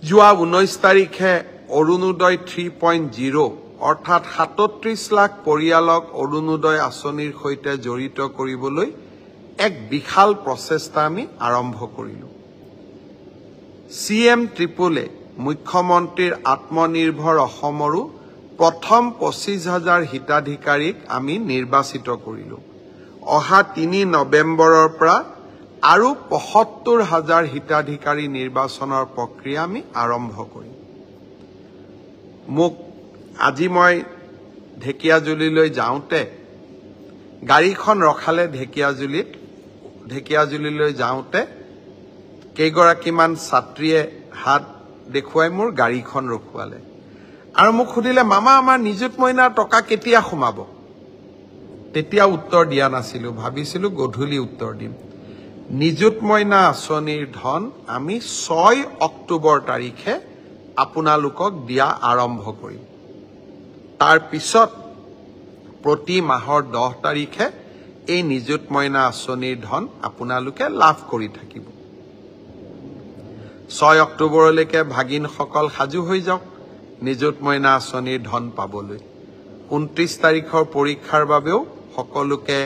যোৱা 19 তাৰিখে অৰুণোদয় 3.0 অৰ্থাৎ 37 লাখ পৰিয়ালক অৰুণোদয় আঁচনিৰ সৈতে জড়িত কৰিবলৈ এক বিশাল প্ৰচেষ্টা আমি আৰম্ভ কৰিলো। CM ট্ৰিপলে মুখ্যমন্ত্ৰীৰ আত্মনিৰ্ভৰ অসমৰো প্ৰথম 25,000 হিতাধিকাৰীক আমি নিৰ্বাচিত কৰিলো। অহা 3 নৱেম্বৰৰ পৰা আৰু 75,000 হিতাধিকাৰী নিৰ্বাচনৰ প্ৰক্ৰিয়া আমি আৰম্ভ কৰিম। মোক আজি মই ঢেকিয়াজুলিলৈ যাওঁতে গাড়ীখন ৰখালে ঢেকিয়াজুলিলৈ যাওঁতে কেইগৰাকীমান ছাত্ৰীয়ে হাত দেখুৱাই মোৰ গাড়ীখন ৰখুৱালে আৰু মোক সুধিলে, মামা আমাৰ নিযুত মইনাৰ টকা কেতিয়া সোমাব? তেতিয়া উত্তৰ দিয়া নাছিলো, ভাবিছিলো গধূলি উত্তৰ দিম। নিযুত মইনা আঁচনিৰ ধন আমি 6 অক্টোবৰ তাৰিখে আপোনালোকক দিয়া আৰম্ভ কৰিম। তাৰ পিছত প্ৰতি মাহৰ 10 তাৰিখে এই নিযুত মইনা আঁচনিৰ ধন আপোনালোকে লাভ কৰি থাকিব। 6 অক্টোবৰলৈকে ভাগিনসকল সাজু হৈ যাওক নিযুত মইনা আঁচনিৰ ধন পাবলৈ। 29 তাৰিখৰ পৰীক্ষাৰ বাবেও সকলোকে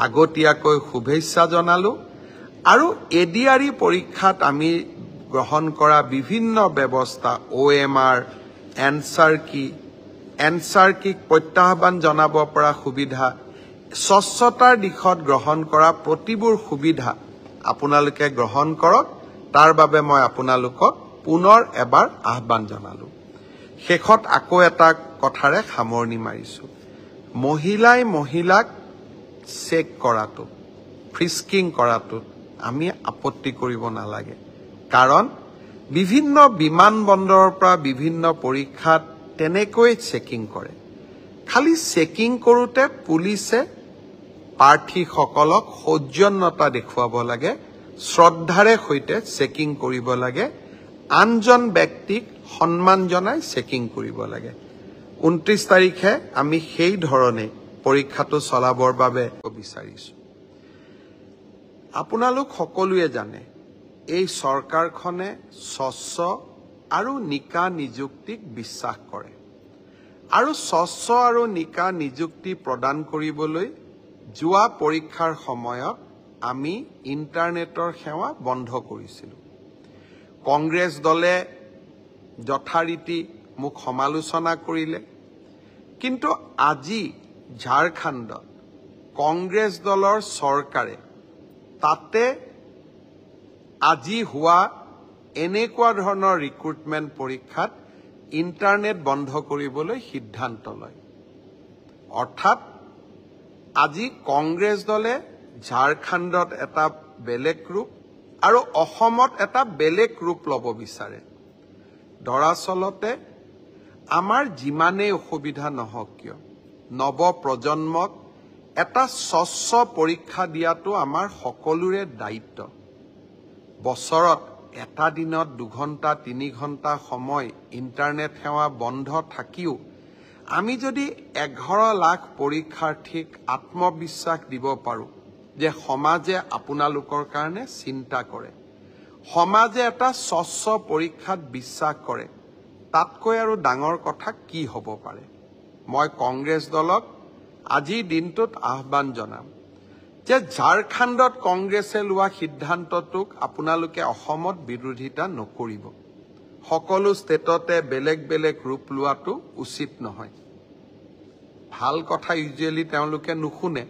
আগতীয়াকৈ শুভেচ্ছা জনালো আৰু এডিআৰই পৰীক্ষাত আমি গ্ৰহণ কৰা বিভিন্ন ব্যৱস্থা OMR, এনসাৰ কিক প্ৰত্যাহ্বান জনাব পৰা সুবিধা, স্বচ্ছতাৰ দিশত গ্ৰহণ কৰা প্ৰতিবোৰ সুবিধা আপোনালোকে গ্ৰহণ কৰক, তাৰ বাবে মই আপোনালোকক পুনৰ এবাৰ আহ্বান জনালো। শেষত আকৌ এটা কথাৰে সামৰণি মাৰিছো। মহিলাক চেক কৰাটো, ফ্ৰিস্কিং কৰাটো আমি আপত্তি কৰিব নালাগে, কাৰণ বিভিন্ন বিমানবন্দৰৰ পৰা বিভিন্ন পৰীক্ষাত তেনেকৈ চেকিং কৰে। খালি চেকিং কৰোতে পুলিচে প্ৰাৰ্থীসকলক সৌজন্যতা দেখুৱাব লাগে, শ্ৰদ্ধাৰে সৈতে চেকিং কৰিব লাগে, আনজন ব্যক্তিক সন্মান জনাই চেকিং কৰিব লাগে। 29 তাৰিখে আমি সেই ধৰণে পৰীক্ষাটো চলাবৰ বাবে বিচাৰিছো। আপোনালোক সকলোৱে জানে এই চৰকাৰখনে স্বচ্ছ আৰু নিকা নিযুক্তিক বিশ্বাস কৰে আৰু স্বচ্ছ আৰু নিকা নিযুক্তি প্ৰদান কৰিবলৈ যোৱা পৰীক্ষাৰ সময়ত আমি ইণ্টাৰনেটৰ সেৱা বন্ধ কৰিছিলো। কংগ্ৰেছ দলে যথাৰীতি মোক সমালোচনা কৰিলে, কিন্তু আজি ঝাৰখণ্ডত কংগ্ৰেছ দলৰ চৰকাৰে তাতে আজি হোৱা এনেকুৱা ধৰণৰ ৰিক্ৰুটমেণ্ট পৰীক্ষাত ইণ্টাৰনেট বন্ধ কৰিবলৈ সিদ্ধান্ত লয়। অৰ্থাৎ আজি কংগ্ৰেছ দলে ঝাৰখণ্ডত এটা বেলেগ ৰূপ আৰু অসমত এটা বেলেগ ৰূপ ল'ব বিচাৰে। দৰাচলতে আমাৰ যিমানেই অসুবিধা নহওক কিয় নৱ প্ৰজন্মক এটা স্বচ্ছ পৰীক্ষা দিয়াটো আমাৰ সকলোৰে দায়িত্ব। বছৰত এটা দিনত 2 ঘণ্টা 3 ঘণ্টা সময় ইণ্টাৰনেট সেৱা বন্ধ থাকিও আমি যদি 11 লাখ পৰীক্ষাৰ্থীক আত্মবিশ্বাস দিব পাৰোঁ যে সমাজে আপোনালোকৰ কাৰণে চিন্তা কৰে, সমাজে এটা স্বচ্ছ পৰীক্ষাত বিশ্বাস কৰে, তাতকৈ আৰু ডাঙৰ কথা কি হ'ব পাৰে। মই কংগ্ৰেছ দলক আজিৰ দিনটোত আহ্বান জনাম যে ঝাৰখণ্ডত কংগ্ৰেছে লোৱা সিদ্ধান্তটোক আপোনালোকে অসমত বিৰোধিতা নকৰিব। সকলো ষ্টেটতে বেলেগ বেলেগ ৰূপ লোৱাটো উচিত নহয়। ভাল কথা ইউজুৱেলি তেওঁলোকে নুশুনে,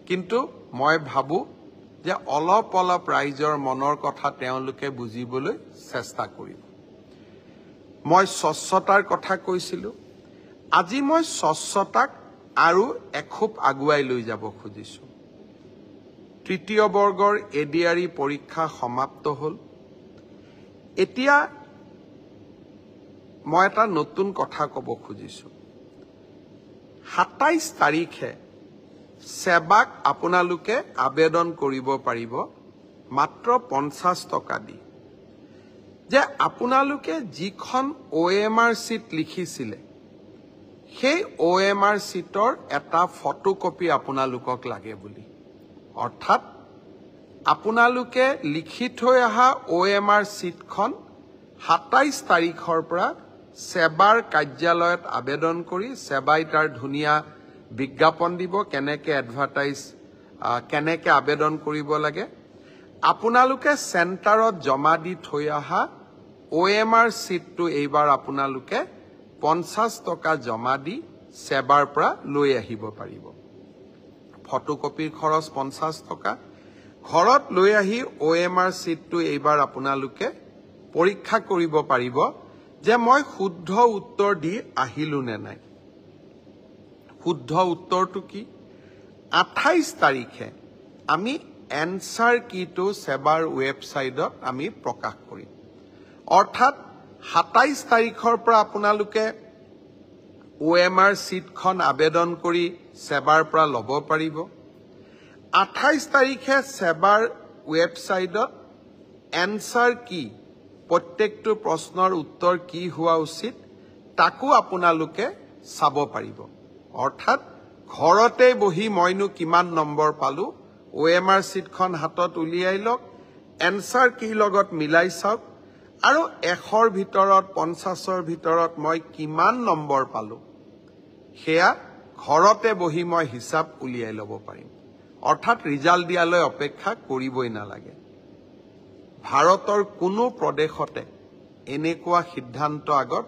কিন্তু মই ভাবো যে অলপ ৰাইজৰ মনৰ কথা তেওঁলোকে বুজিবলৈ চেষ্টা কৰিব। মই স্বচ্ছতাৰ কথা কৈছিলো, আজি মই স্বচ্ছতাক আৰু এখোপ আগুৱাই লৈ যাব খুজিছো। তৃতীয় বৰ্গৰ এডিআৰই পৰীক্ষা সমাপ্ত হ'ল। এতিয়া মই এটা নতুন কথা ক'ব খুজিছো। 27 তাৰিখে সেৱাক আপোনালোকে আবেদন কৰিব পাৰিব মাত্ৰ 50 টকা দি, যে আপোনালোকে যিখন OMR চিট লিখিছিলে সেই OMR চিটৰ এটা ফটোকপি আপোনালোকক লাগে বুলি। অৰ্থাৎ আপোনালোকে লিখি থৈ অহা OMR চিটখন 27 তাৰিখৰ পৰা সেবাৰ কাৰ্যালয়ত আবেদন কৰি সেবাই তাৰ ধুনীয়া বিজ্ঞাপন দিব কেনেকে এডভাৰটাইজ কেনেকে আবেদন কৰিব লাগে আপোনালোকে চেণ্টাৰত জমা দি থৈ অহা OMR সিটটো এইবাৰ আপোনালোকে 50 টকা জমা দি সেবাৰ পৰা লৈ আহিব পাৰিব ফটোকপিৰ খৰচ 50 টকা ঘৰত লৈ আহি OMR সিটটো এইবাৰ আপোনালোকে পৰীক্ষা কৰিব পাৰিব যে মই শুদ্ধ উত্তৰ দি আহিলো নে নাই শুদ্ধ উত্তৰটো কি 28 তাৰিখে আমি এনসাৰ কিটো সেবাৰ ওয়েবসাইটত আমি প্ৰকাশ কৰিম অৰ্থাৎ 27 তাৰিখৰ পৰা আপোনালোকে OMR সিটখন আবেদন কৰি সেবাৰ পৰা ল'ব পাৰিব 28 তাৰিখে সেবাৰ ওয়েবসাইটত এনসাৰ কি প্ৰত্যেকটো প্ৰশ্নৰ উত্তৰ কি হোৱা উচিত তাকো আপোনালোকে চাব পাৰিব অৰ্থাৎ ঘৰতে বহি মইনো কিমান নম্বৰ পালো OMR সিটখন হাতত উলিয়াই লওক এনসাৰ কি লগত মিলাই চাওক আৰু 100ৰ ভিতৰত 50ৰ ভিতৰত মই কিমান নম্বৰ পালো হেয়া ঘৰতে বহি মই হিসাব উলিয়াই ল'ব পাৰিম অৰ্থাৎ ৰিজাল্ট দিয়ালৈ অপেক্ষা কৰিবই নালাগে ভাৰতৰ কোনো প্ৰদেশতে এনেকুৱা সিদ্ধান্ত আগত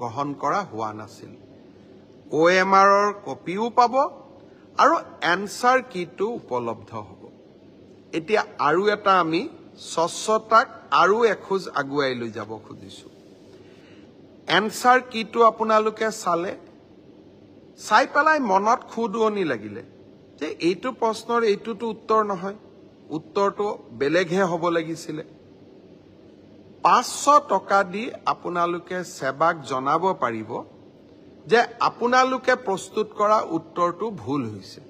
গ্ৰহণ কৰা হোৱা নাছিল OMRৰ কপিও পাব আৰু এনসাৰ কিটো উপলব্ধ হ'ব এতিয়া আৰু এটা আমি স্বচ্ছতাক আৰু এখোজ আগুৱাই লৈ যাব খুজিছো এনসাৰ কিটো আপোনালোকে চালে চাই পেলাই মনত খুদুৱনি লাগিলে যে এইটো প্ৰশ্নৰ এইটোটো উত্তৰ নহয় উত্তৰটো বেলেগহে হ'ব লাগিছিল 500 টকা দি আপোনালোকে সেবাক জনাব পাৰিব যে আপোনালোকে প্ৰস্তুত কৰা উত্তৰটো ভুল হৈছে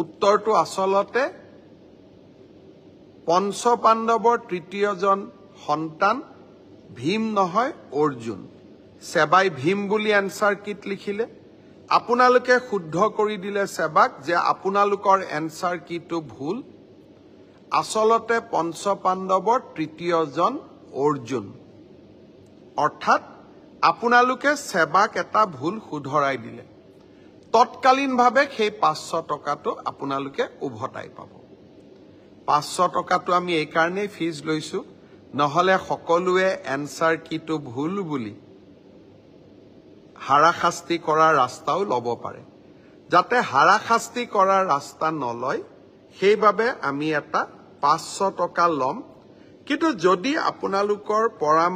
উত্তৰটো আসলতে পঞ্চপাণ্ডৱৰ তৃতীয়জন সন্তান ভীম নহয় অৰ্জুন সেবাই ভীম বুলি এনসাৰ কিট লিখিলে আপোনালোকে শুদ্ধ কৰি দিলে সেবাক যে আপোনালোকৰ এনসাৰ কিটো ভুল আসলতে পঞ্চপাণ্ডৱৰ তৃতীয়জন অৰ্জুন অৰ্থাৎ আপোনালোকে সেবাক এটা ভুল শুধৰাই দিলে তৎকালীনভাৱে সেই 500 টকাটো আপোনালোকে উভতাই পাব 500 টকাটো আমি এই কাৰণেই ফিজ লৈছো নহলে সকলোৱে এনসাৰ কিটো ভুল বুলি হাৰাশাস্তি কৰাৰ ৰাস্তাও ল'ব পাৰে যাতে হাৰাশাস্তি কৰাৰ ৰাস্তা নলয় সেইভাবে আমি এটা 500 টকা লম কিন্তু যদি আপোনালোকৰ পৰামৰ্শ